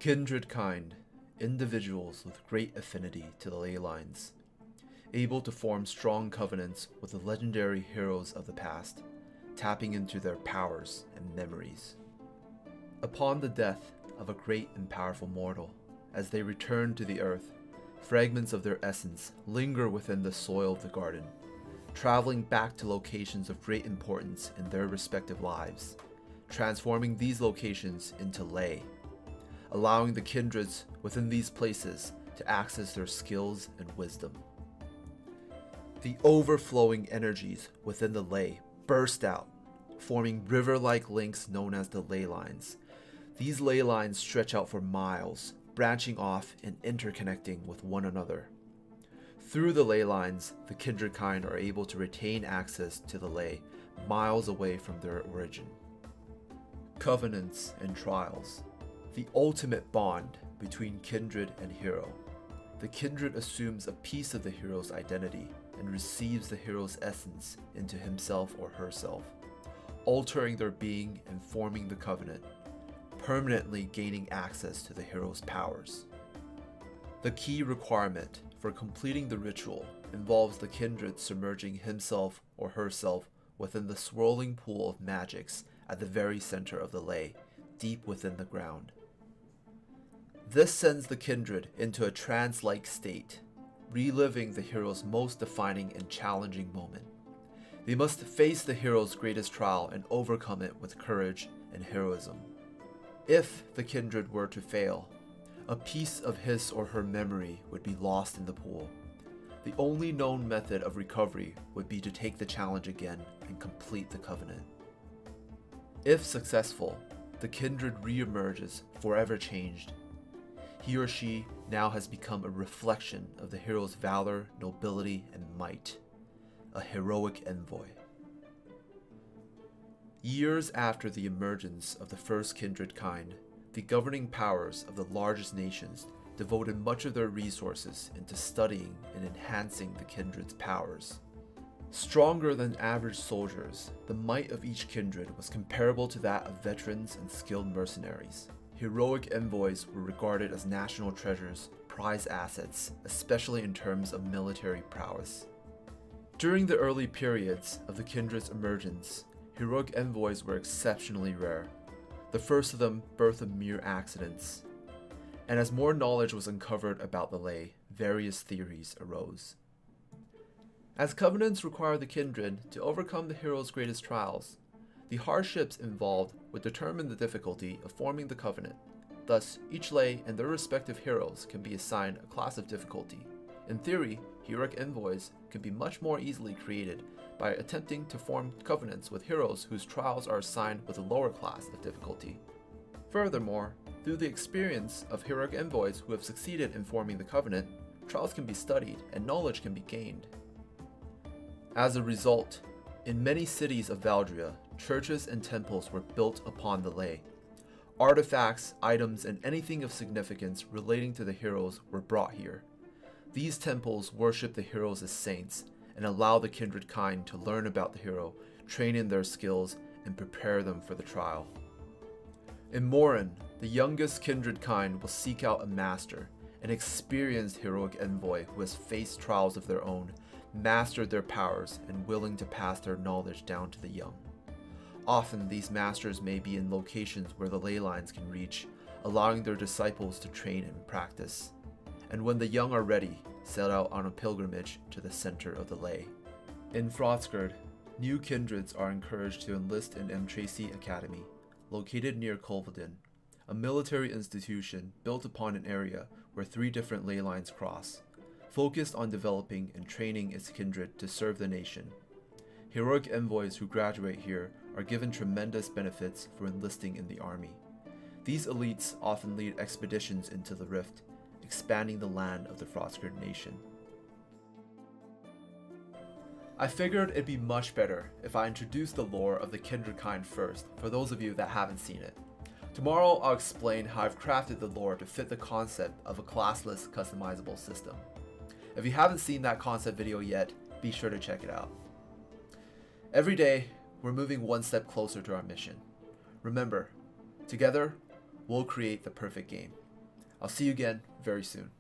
Kindred Kind, individuals with great affinity to the Leylines, able to form strong covenants with the legendary heroes of the past, tapping into their powers and memories. Upon the death of a great and powerful mortal, as they return to the earth, fragments of their essence linger within the soil of the garden, traveling back to locations of great importance in their respective lives, transforming these locations into ley, allowing the kindreds within these places to access their skills and wisdom. The overflowing energies within the ley burst out, forming river-like links known as the Leylines. These Leylines stretch out for miles, branching off and interconnecting with one another. Through the Leylines, the Kindred Kind are able to retain access to the ley miles away from their origin. Covenants and trials. The ultimate bond between kindred and hero. The kindred assumes a piece of the hero's identity and receives the hero's essence into himself or herself, altering their being and forming the covenant, permanently gaining access to the hero's powers. The key requirement for completing the ritual involves the kindred submerging himself or herself within the swirling pool of magics at the very center of the ley, deep within the ground. This sends the kindred into a trance-like state, reliving the hero's most defining and challenging moment. They must face the hero's greatest trial and overcome it with courage and heroism. If the kindred were to fail, a piece of his or her memory would be lost in the pool. The only known method of recovery would be to take the challenge again and complete the covenant. If successful, the kindred re-emerges forever changed. He or she now has become a reflection of the hero's valor, nobility, and might. A heroic envoy. Years after the emergence of the first kindred kind, the governing powers of the largest nations devoted much of their resources into studying and enhancing the kindred's powers. Stronger than average soldiers, the might of each kindred was comparable to that of veterans and skilled mercenaries. Heroic envoys were regarded as national treasures, prized assets, especially in terms of military prowess. During the early periods of the kindred's emergence, heroic envoys were exceptionally rare. The first of them birthed of mere accidents. And as more knowledge was uncovered about the ley, various theories arose. As covenants require the kindred to overcome the hero's greatest trials, the hardships involved would determine the difficulty of forming the covenant. Thus, each ley and their respective heroes can be assigned a class of difficulty. In theory, heroic envoys can be much more easily created by attempting to form covenants with heroes whose trials are assigned with a lower class of difficulty. Furthermore, through the experience of heroic envoys who have succeeded in forming the covenant, trials can be studied and knowledge can be gained. As a result, in many cities of Valdria, churches and temples were built upon the ley. Artifacts, items, and anything of significance relating to the heroes were brought here. These temples worship the heroes as saints and allow the kindred kind to learn about the hero, train in their skills, and prepare them for the trial. In Morin, the youngest kindred kind will seek out a master, an experienced heroic envoy who has faced trials of their own, mastered their powers, and willing to pass their knowledge down to the young. Often these masters may be in locations where the Leylines can reach, allowing their disciples to train and practice. And when the young are ready, set out on a pilgrimage to the center of the ley. In Frotsgard, new kindreds are encouraged to enlist in Tracium Academy, located near Kolvedin, a military institution built upon an area where 3 different Leylines cross, focused on developing and training its kindred to serve the nation. Heroic envoys who graduate here are given tremendous benefits for enlisting in the army. These elites often lead expeditions into the Rift, expanding the land of the Frotsgard nation. I figured it'd be much better if I introduced the lore of the Kindred Kind first, for those of you that haven't seen it. Tomorrow I'll explain how I've crafted the lore to fit the concept of a classless customizable system. If you haven't seen that concept video yet, be sure to check it out. Every day, we're moving one step closer to our mission. Remember, together, we'll create the perfect game. I'll see you again very soon.